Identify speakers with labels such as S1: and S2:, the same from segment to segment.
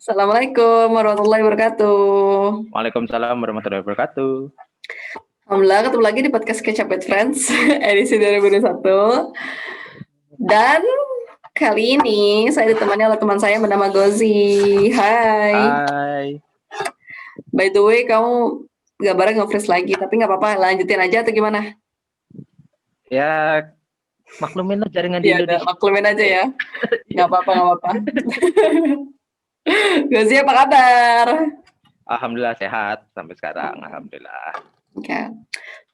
S1: Assalamualaikum warahmatullahi wabarakatuh.
S2: Waalaikumsalam warahmatullahi wabarakatuh.
S1: Alhamdulillah ketemu lagi di podcast Kecap with Friends edisi 2021. Dan kali ini saya ditemani oleh teman saya bernama Gozi. Hai.
S2: Hai.
S1: By the way, kamu gambarnya nge-freeze lagi, tapi nggak apa-apa, lanjutin aja atau gimana?
S2: Ya, maklumin lah jaringan di
S1: Iya,
S2: Indonesia.
S1: maklumin aja ya. Nggak apa-apa, nggak apa-apa. Gozi, apa kabar?
S2: Alhamdulillah sehat sampai sekarang. Alhamdulillah.
S1: Oke.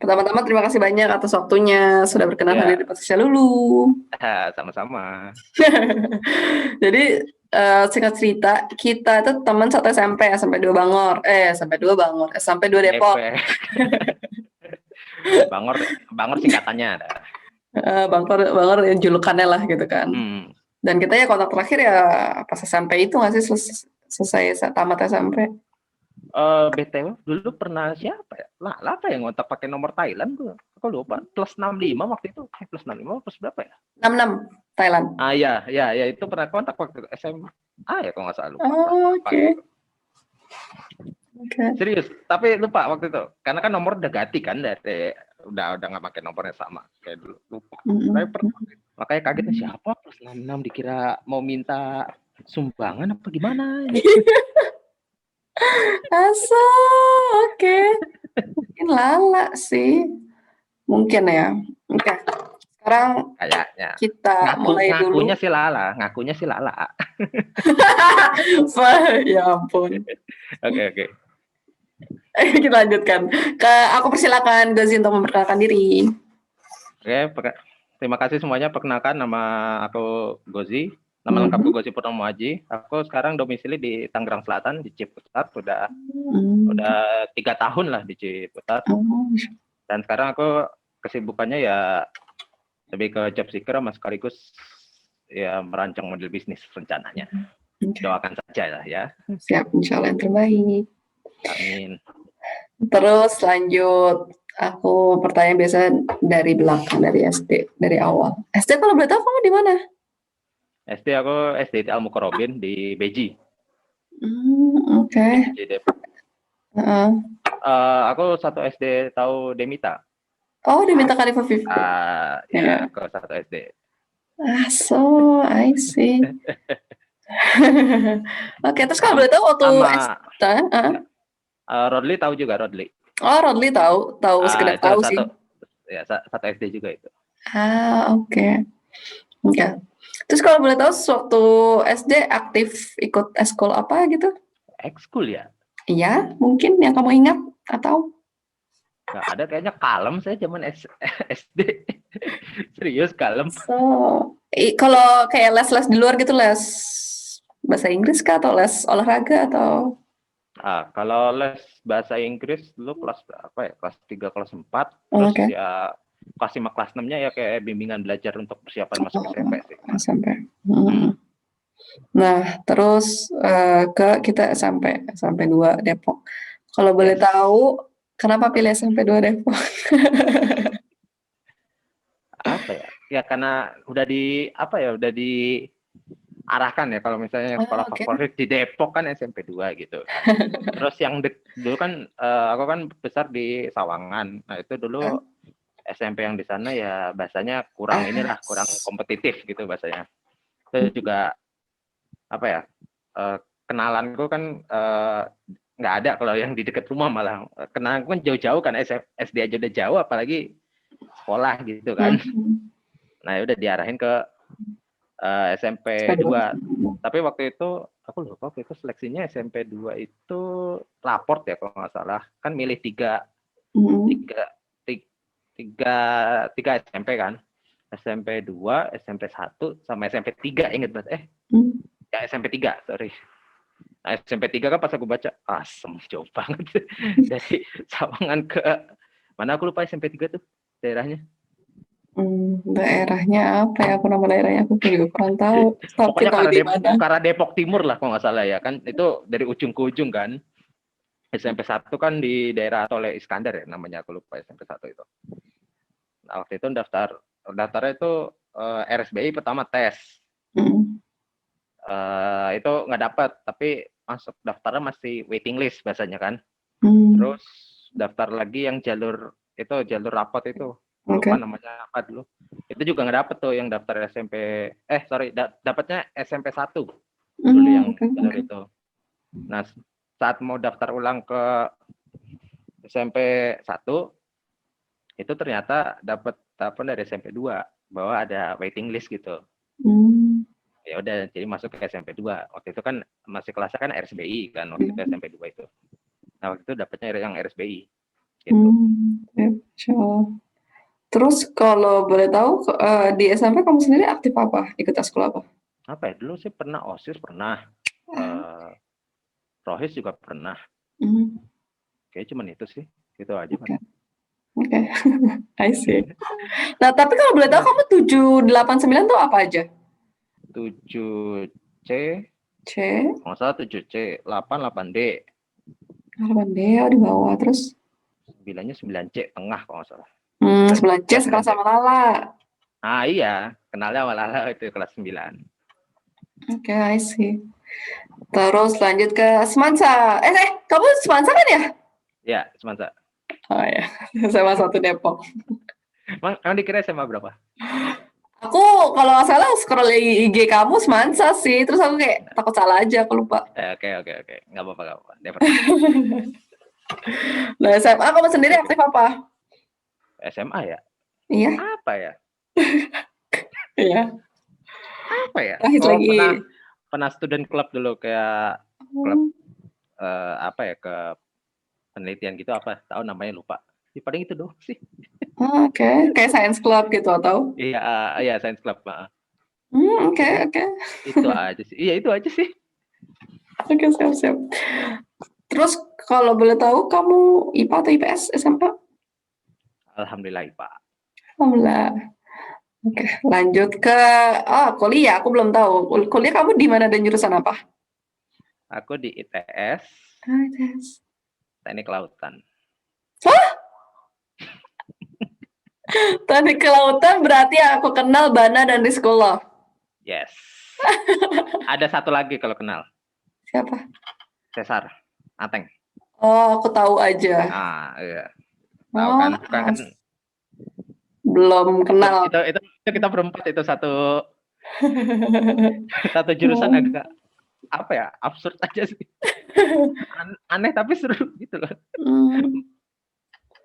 S1: Pertama-tama terima kasih banyak atas waktunya sudah berkenan
S2: Ya,
S1: hadir di podcast Lulu.
S2: sama-sama.
S1: Jadi singkat cerita, kita itu teman satu SMP ya, sampai dua Bangor. Sampai dua Depok.
S2: Bangor singkatannya ada.
S1: Bangor yang julukannya lah gitu kan. Dan kita ya kontak terakhir ya pas SMP itu nggak sih selesai tamat SMP.
S2: BTW dulu pernah siapa ya? Lah apa yang ngontak pakai nomor Thailand tuh? Aku lupa. Plus 65 waktu itu. Plus 65 plus berapa ya?
S1: 66 Thailand.
S2: Ya itu pernah kontak waktu SMA. Ya kalau nggak salah lupa.
S1: Oke.
S2: Serius, tapi lupa waktu itu. Karena kan nomor udah ganti kan dari udah nggak pakai nomornya sama kayak dulu, lupa. Makanya kagetnya siapa plus 66 dikira mau minta sumbangan apa gimana?
S1: Asa, oke. Mungkin lala sih. Mungkin ya. Oke. Sekarang
S2: kayaknya
S1: kita mulai dulu.
S2: Ngakunya sih lala.
S1: Ya ampun.
S2: Oke.
S1: Kita lanjutkan. Aku persilakan Gozi untuk memperkenalkan diri.
S2: Oke, terima kasih semuanya. Perkenalkan, nama aku Gozi. Nama lengkapku Gozi Purnomo Aji. Aku sekarang domisili di Tangerang Selatan, di Ciputat. Udah 3 tahun lah di Ciputat. Dan sekarang aku kesibukannya ya lebih ke job seeker sama sekaligus ya merancang model bisnis rencananya. Doakan saja lah ya.
S1: Siap, insya Allah yang terbaik.
S2: Amin.
S1: Terus lanjut, aku pertanyaan biasa dari belakang, dari SD, dari awal. SD kalau boleh tahu kamu di mana?
S2: SD aku SD di Al Mukarrabin di Beji.
S1: Oke.
S2: Aku satu SD tahu Demita.
S1: Oh, Demita Khalifa Vivi.
S2: Ya, ke satu SD.
S1: So I see. Oke, terus kalau boleh tahu waktu SD,
S2: Rodli tahu juga Rodli.
S1: Oh, Rodli tahu sekedar tahu sih.
S2: Ya, satu SD juga itu.
S1: Oke. Terus kalau boleh tahu waktu SD aktif ikut ekskul apa gitu?
S2: Ekskul ya?
S1: Iya, mungkin yang kamu ingat atau?
S2: Nggak ada, kayaknya kalem saya zaman SD. Serius kalem.
S1: Kalau kayak les-les di luar gitu, les bahasa Inggris kah atau les olahraga atau?
S2: Kalau les bahasa Inggris dulu kelas berapa ya? Kelas 3, kelas 4. Terus ya kelas 5, kelas 6-nya ya kayak bimbingan belajar untuk persiapan masuk SMP sih.
S1: SMP. Nah, terus kita SMP 2 Depok. Kalau boleh tahu, kenapa pilih SMP 2 Depok?
S2: Apa ya? Ya karena udah diarahkan ya, kalau misalnya sekolah favorit di Depok kan SMP 2 gitu. Terus yang dulu kan aku kan besar di Sawangan. Nah, itu dulu SMP yang di sana ya bahasanya kurang kurang kompetitif gitu bahasanya. Terus juga kenalanku kan nggak ada kalau yang di dekat rumah, malah kenalanku kan jauh-jauh kan, SD aja udah jauh apalagi sekolah gitu kan. Nah, udah diarahin ke SMP 2. Tapi waktu itu aku lupa, waktu itu seleksinya SMP 2 itu raport ya kalau nggak salah. Kan milih tiga SMP kan. SMP 2, SMP 1 sama SMP 3, inget banget. Ya SMP 3, sorry. Nah, SMP 3 kan pas aku baca, jauh banget. Dari Sawangan ke mana aku lupa SMP 3 tuh daerahnya.
S1: Daerahnya apa ya? Aku nama daerahnya aku juga kurang tahu.
S2: Pokoknya karena Depok Timur lah kalau nggak salah ya kan. Itu dari ujung ke ujung kan. SMP 1 kan di daerah Tole Iskandar ya namanya, aku lupa SMP 1 itu. Nah, waktu itu daftarnya itu RSBI pertama tes. Itu nggak dapat, tapi masuk daftarnya masih waiting list bahasanya kan.
S1: Hmm.
S2: Terus daftar lagi yang jalur rapot itu.
S1: Oke.
S2: Lupa namanya apa dulu. Itu juga nggak dapet tuh yang daftar SMP. Dapatnya SMP 1 dulu yang
S1: Oke,
S2: jalur
S1: oke.
S2: itu. Nah, saat mau daftar ulang ke SMP 1 itu ternyata dapat telepon dari SMP 2 bahwa ada waiting list gitu.
S1: Hmm.
S2: Ya udah, jadi masuk ke SMP 2. Waktu itu kan masih kelasnya kan RSBI kan, waktu itu SMP 2 itu. Nah, waktu itu dapatnya yang RSBI gitu.
S1: Ya, Masya Allah. Terus kalau boleh tahu di SMP kamu sendiri aktif apa? Ikut ekskul apa?
S2: Apa ya? Dulu sih pernah OSIS, pernah Rohis juga pernah.
S1: Hmm.
S2: Kayaknya cuman itu sih. Itu aja
S1: Oke.
S2: paling.
S1: Oke. I see. Nah, tapi kalau boleh tahu kamu 789 tuh apa aja?
S2: 7C,
S1: C,
S2: nggak salah 7C, 8D,
S1: 8D di bawah, terus
S2: 9-nya 9C tengah kalau nggak salah.
S1: 9 C sekelas
S2: 9D.
S1: sama Lala.
S2: Ah iya, kenalnya malah itu kelas 9.
S1: Oke, I see. Terus lanjut ke Semansa. Kamu Semansa kan ya?
S2: Ya, semasa.
S1: Oh ya, sama satu Depok.
S2: Emang dikira SMA berapa?
S1: Aku kalau nggak salah scroll IG kamu Semansa sih, terus aku kayak takut salah aja, aku lupa.
S2: Oke. Nggak apa-apa. Never.
S1: Nah, SMA kamu sendiri aktif apa?
S2: SMA ya?
S1: Iya,
S2: Apa ya?
S1: iya.
S2: Apa ya?
S1: Terakhir
S2: Oh,
S1: lagi.
S2: pernah student club dulu, kayak klub apa ya, ke penelitian gitu apa? Tahu namanya lupa. Ya, paling itu doang sih.
S1: Oke. Kayak science club gitu atau?
S2: Iya, science club.
S1: Oke.
S2: Itu aja sih. Iya, itu aja sih.
S1: Oke, siap. Terus kalau boleh tahu kamu IPA atau IPS SMA?
S2: Alhamdulillah, Pak.
S1: Alhamdulillah. Oke, lanjut ke kuliah. Aku belum tahu. Kuliah kamu di mana dan jurusan apa?
S2: Aku di ITS,
S1: ITS.
S2: Teknik Kelautan.
S1: Teknik kelautan berarti yang aku kenal Bana dan Rizkullah.
S2: Yes. Ada satu lagi kalau kenal.
S1: Siapa?
S2: Cesar Ateng.
S1: Oh, aku tahu aja.
S2: Iya. Tahu kan? Bukan kan?
S1: Belum kenal.
S2: Itu kita berempat, itu satu jurusan agak apa ya? Absurd aja sih. Aneh tapi seru gitu loh.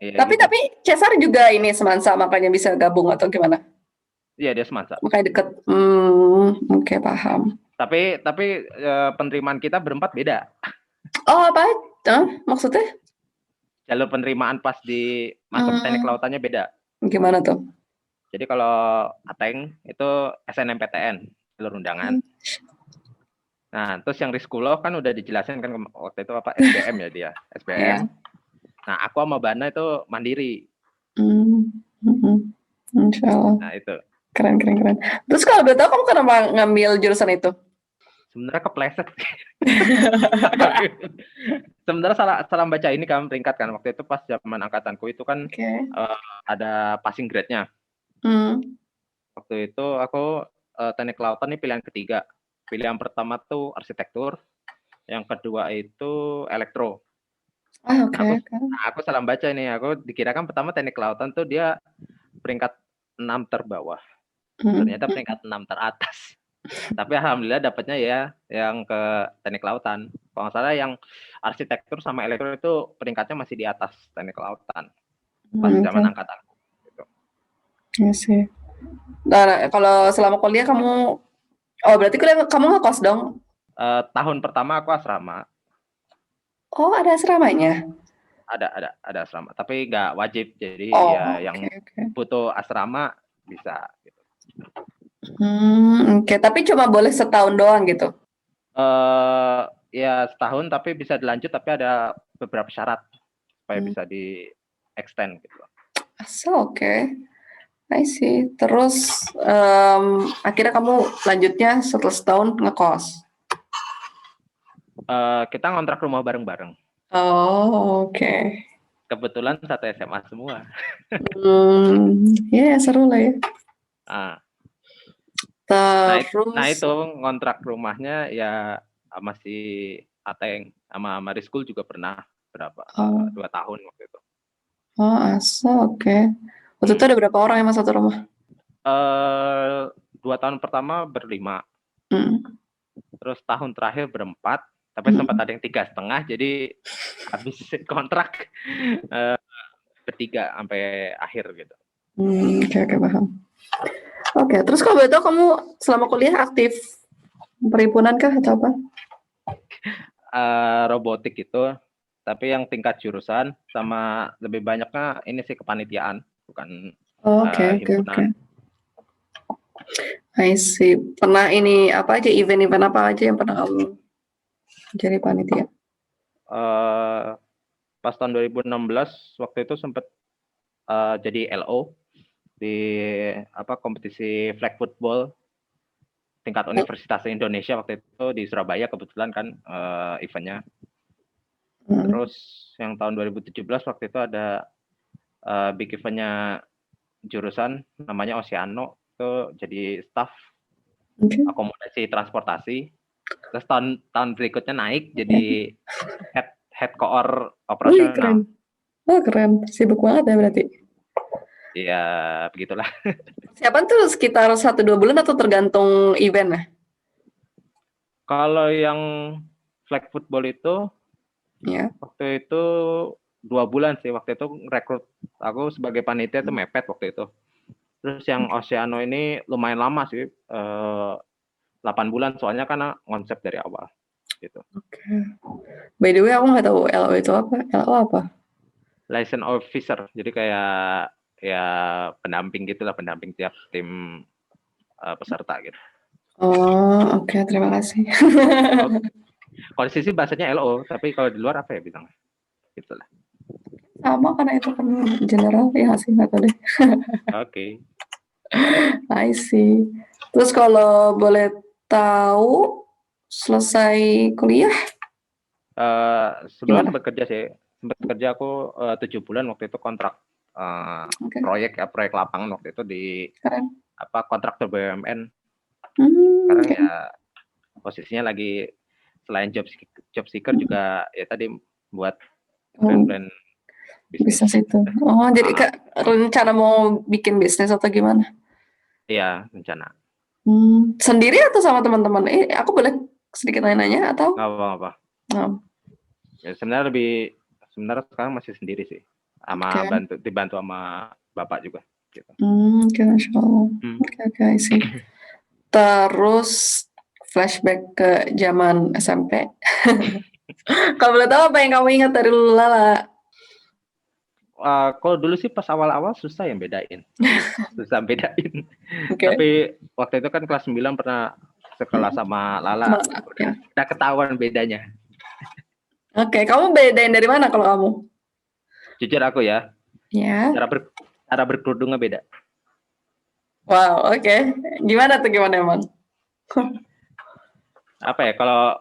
S1: Ya, tapi Cesar juga ini Semansa, makanya bisa gabung atau gimana?
S2: Iya, dia Semansa.
S1: Makanya deket. Oke, paham.
S2: Tapi penerimaan kita berempat beda.
S1: Oh, apa? Maksudnya?
S2: Jalur penerimaan pas di masuk teknik kelautannya beda.
S1: Gimana tuh?
S2: Jadi kalau Ateng itu SNMPTN, jalur undangan. Nah, terus yang Rizkullah kan udah dijelasin kan waktu itu apa, SBM ya dia, SBM. Nah, aku sama Bana itu mandiri.
S1: Insya Allah.
S2: Nah, itu.
S1: Keren. Terus kalau boleh tahu kamu kenapa ngambil jurusan itu?
S2: Sebenarnya kepleset. Sebenarnya salah baca ini kan peringkat kan. Waktu itu pas zaman angkatanku itu kan ada passing grade-nya. Waktu itu aku teknik kelautan ini pilihan ketiga. Pilihan pertama tuh arsitektur, yang kedua itu elektro. Aku salah baca ini. Aku dikirakan pertama teknik kelautan tuh dia peringkat 6 terbawah. Ternyata peringkat 6 teratas. Tapi alhamdulillah dapatnya ya yang ke teknik kelautan. Kalau nggak salah yang arsitektur sama elektro itu peringkatnya masih di atas teknik kelautan. Pas zaman angkatan. Gitu.
S1: Iya sih. Nah, kalau selama kuliah kamu, berarti kuliah kamu ngekos dong?
S2: Tahun pertama aku asrama.
S1: Oh, ada asramanya?
S2: Ada asrama, tapi nggak wajib. Jadi yang butuh asrama bisa. Gitu.
S1: Oke. Tapi cuma boleh setahun doang gitu?
S2: Ya setahun, tapi bisa dilanjut, tapi ada beberapa syarat supaya bisa di extend gitu.
S1: Oke. I see. Terus akhirnya kamu lanjutnya setelah setahun ngekos?
S2: Kita ngontrak rumah bareng-bareng.
S1: Oh, oke.
S2: Kebetulan satu SMA semua.
S1: Ya, seru lah ya.
S2: Nah itu ngontrak rumahnya ya masih Ateng sama Mariskul juga pernah berapa
S1: Oh,
S2: 2 tahun waktu itu.
S1: oh asa, oke. Waktu itu ada berapa orang emang satu rumah?
S2: 2 tahun pertama berlima,
S1: Hmm.
S2: terus tahun terakhir berempat, tapi sempat ada yang 3,5, jadi habis kontrak bertiga sampai akhir gitu.
S1: Oke, paham. Oke, terus kalau betul kamu selama kuliah aktif perhimpunan kah atau apa?
S2: Robotik itu, tapi yang tingkat jurusan sama lebih banyaknya ini sih kepanitiaan, bukan
S1: Oke.
S2: himpunan.
S1: I see. Pernah ini apa aja event-event apa aja yang pernah kamu jadi panitia?
S2: Pas tahun 2016 waktu itu sempat jadi LO di kompetisi flag football tingkat Universitas Indonesia waktu itu di Surabaya, kebetulan kan eventnya. Terus yang tahun 2017 waktu itu ada big eventnya jurusan namanya Oceano, itu jadi staff akomodasi transportasi. Terus tahun berikutnya naik jadi head koor operasional.
S1: Keren. Sibuk banget ya berarti.
S2: Iya, begitulah.
S1: Siapa tuh sekitar 1-2 bulan atau tergantung event ya?
S2: Kalau yang flag football itu waktu itu 2 bulan sih. Waktu itu rekrut aku sebagai panitia itu mepet waktu itu. Terus yang Oceano ini lumayan lama sih, 8 bulan soalnya karena konsep dari awal gitu.
S1: Oke. By the way, aku nggak tahu LO itu apa. LO apa?
S2: License officer, jadi kayak ya pendamping gitulah, pendamping tiap tim peserta gitu.
S1: Oh, oke, terima kasih.
S2: Kalau di sisi bahasanya LO, tapi kalau di luar apa ya bilangnya? Gitulah.
S1: Sama karena itu kan general ya sih, nggak tahu deh.
S2: Oke.
S1: I see. Terus kalau boleh tahu selesai kuliah?
S2: Sebelumnya sempat kerja sih. Sempat kerja aku 7 bulan waktu itu kontrak proyek lapangan waktu itu di kontraktor BUMN. Sekarang ya posisinya lagi selain job seeker juga ya tadi buat brand
S1: bisnis itu. Oh, jadi Kak rencana mau bikin bisnis atau gimana?
S2: Iya, rencana.
S1: Sendiri atau sama teman-teman? Aku boleh sedikit nanya atau?
S2: Nggak apa-apa. Ya, sebenarnya sekarang masih sendiri sih, sama dibantu sama bapak juga. Gitu.
S1: Oke, Masya Allah. Oke, sih. Terus flashback ke zaman SMP. Kalau boleh tahu apa yang kamu ingat dari Lala?
S2: Kalau dulu sih pas awal-awal susah yang bedain. Tapi waktu itu kan kelas 9 pernah sekelas sama Lala. Udah ketahuan bedanya.
S1: Oke, kamu bedain dari mana kalau kamu?
S2: Jujur aku ya.
S1: Ya.
S2: Cara berkerudungnya beda.
S1: Wow, oke. Gimana emang?
S2: Apa ya, kalau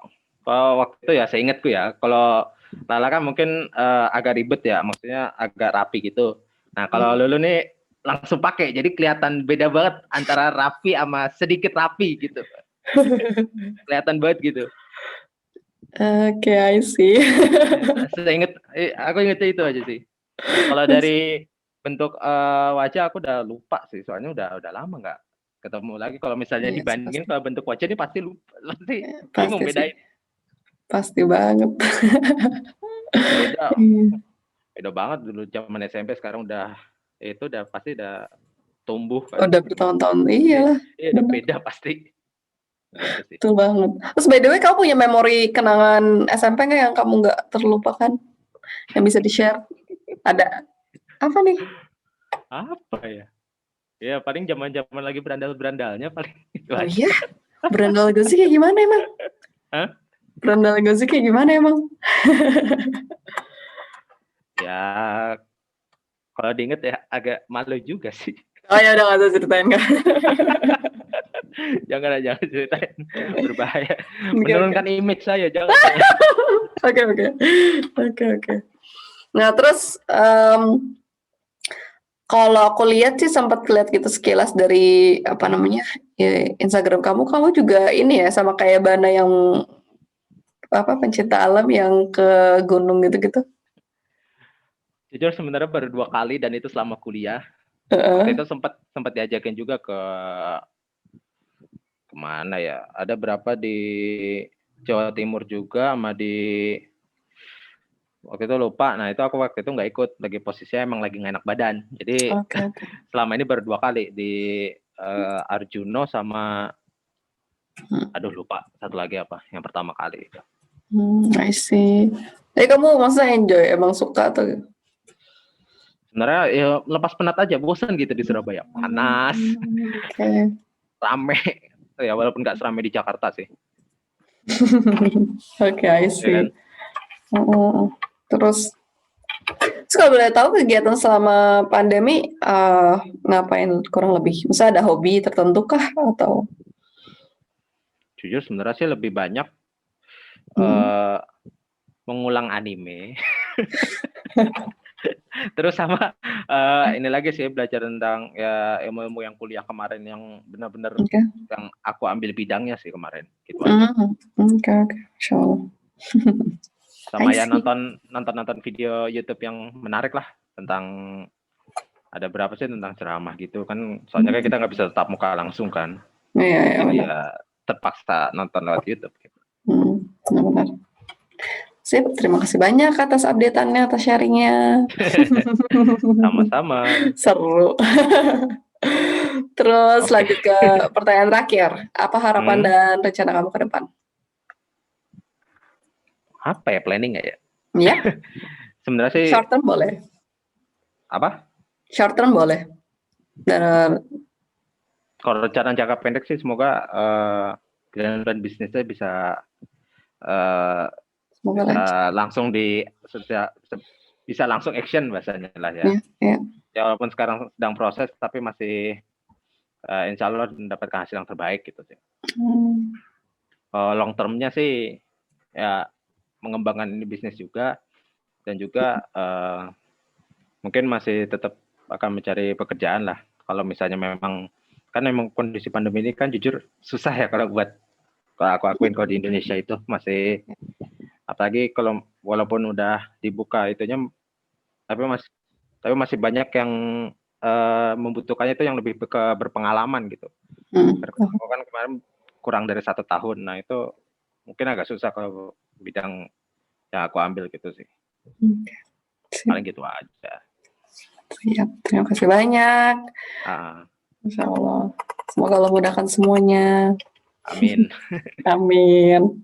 S2: waktu itu ya seingatku ya, kalau Lala kan mungkin agak ribet ya, maksudnya agak rapi gitu. Nah, kalau Lulu nih langsung pakai, jadi kelihatan beda banget antara rapi sama sedikit rapi gitu. Kelihatan banget gitu.
S1: Oke, I see.
S2: Aku ingetnya itu aja sih. Kalau dari bentuk wajah aku udah lupa sih, soalnya udah lama nggak ketemu lagi. Kalau misalnya dibandingin kalau bentuk wajah ini pasti lupa, pasti bingung bedain.
S1: Pasti banget.
S2: Beda banget dulu zaman SMP, sekarang udah pasti udah tumbuh kan.
S1: Udah bertahun-tahun, iyalah.
S2: Iya, udah beda pasti.
S1: Betul banget. Terus by the way, kamu punya memori kenangan SMP nggak yang kamu nggak terlupakan? Yang bisa di-share? Ada apa nih?
S2: Apa ya? Ya paling zaman-zaman lagi berandal-berandalnya paling itu aja.
S1: Iya? Berandal Gozi kayak gimana emang?
S2: Hah?
S1: Berandal Gozi kayak gimana emang?
S2: Ya, kalau diinget ya agak malu juga sih.
S1: Oh ya udah, nggak usah ceritain kan?
S2: Jangan ceritain, berbahaya. Menurunkan image saya, jangan.
S1: Oke. Nah terus kalau aku lihat sih sempat lihat gitu sekilas dari Instagram kamu juga ini ya sama kayak Bana yang pencinta alam yang ke gunung gitu-gitu?
S2: Jujur sebenarnya baru 2 kali dan itu selama kuliah. Waktu
S1: Heeh.
S2: itu sempat sempat diajakin juga ke kemana ya? Ada berapa di Jawa Timur juga sama di waktu itu lupa. Nah itu aku waktu itu nggak ikut, lagi posisinya emang lagi nggak enak badan. Jadi
S1: Oke, oke.
S2: selama ini baru 2 kali di Arjuno sama aduh lupa satu lagi apa yang pertama kali.
S1: I see. Jadi kamu maksudnya enjoy, emang suka tuh?
S2: Sebenarnya ya lepas penat aja, bosan gitu di Surabaya. Panas,
S1: Oke.
S2: rame. Ya walaupun nggak seramai di Jakarta sih.
S1: Oke, I
S2: Ya kan?
S1: see. Terus kalau boleh tahu kegiatan selama pandemi ngapain kurang lebih? Misalnya ada hobi tertentu kah atau?
S2: Jujur sebenarnya sih lebih banyak mengulang anime. Terus sama ini lagi sih belajar tentang ya ilmu-ilmu yang kuliah kemarin yang benar-benar
S1: Oke.
S2: yang aku ambil bidangnya sih kemarin. Gitu aja.
S1: Oke, insyaallah.
S2: Sama
S1: I
S2: ya
S1: see.
S2: nonton video YouTube yang menarik lah tentang ada berapa sih tentang ceramah gitu kan. Soalnya kan kita nggak bisa tatap muka langsung kan.
S1: Iya, iya
S2: Jadi
S1: benar.
S2: ya terpaksa nonton lewat YouTube. Gitu.
S1: Benar-benar. Sip, terima kasih banyak atas update-annya, atas sharingnya.
S2: Sama-sama.
S1: Seru. Terus
S2: Oke.
S1: lanjut ke pertanyaan terakhir. Apa harapan
S2: Hmm,
S1: dan rencana kamu ke depan?
S2: apa ya planning nggak ya?
S1: Ya,
S2: Sebenarnya sih
S1: short term boleh.
S2: apa?
S1: Short term boleh. Dan
S2: Kalau rencana jangka pendek sih semoga dan bisnisnya bisa
S1: semoga lancar.
S2: bisa langsung bisa langsung action bahasanya lah ya.
S1: Ya, ya.
S2: Ya walaupun sekarang sedang proses tapi masih insya Allah mendapatkan hasil yang terbaik gitu sih. Long termnya sih ya mengembangkan ini bisnis juga dan juga mungkin masih tetap akan mencari pekerjaan lah. Kalau misalnya memang kan memang kondisi pandemi ini kan jujur susah ya kalau aku akuin kalau di Indonesia itu masih apalagi kalau walaupun udah dibuka itunya tapi masih banyak yang membutuhkannya itu yang lebih berpengalaman gitu. Aku kan kemarin kurang dari 1 tahun, nah itu mungkin agak susah kalau bidang yang aku ambil gitu sih. Paling gitu aja.
S1: Siap, terima kasih banyak. Insya Allah. Semoga Allah mudahkan semuanya.
S2: Amin.
S1: Amin.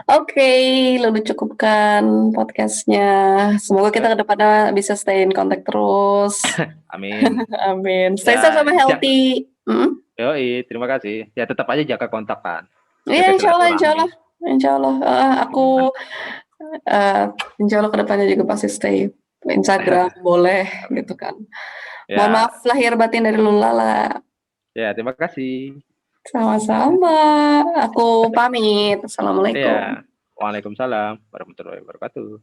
S1: Oke, lalu cukupkan podcastnya. Semoga kita ke depannya bisa stay in contact terus.
S2: Amin.
S1: Amin. Stay safe
S2: Ya,
S1: sama healthy.
S2: yoi, terima kasih. Ya tetap aja jaga kontak kan.
S1: Iya,
S2: Jaga
S1: insya Allah, insya Allah.
S2: silaturahmi.
S1: Insya Allah. Aku insya Allah kedepannya juga pasti stay Instagram boleh
S2: Amin.
S1: gitu kan. Mohon
S2: Ya,
S1: maaf lahir batin dari Lulala.
S2: ya terima kasih.
S1: Sama-sama. Aku pamit. Assalamualaikum.
S2: Ya, waalaikumsalam warahmatullahi wabarakatuh.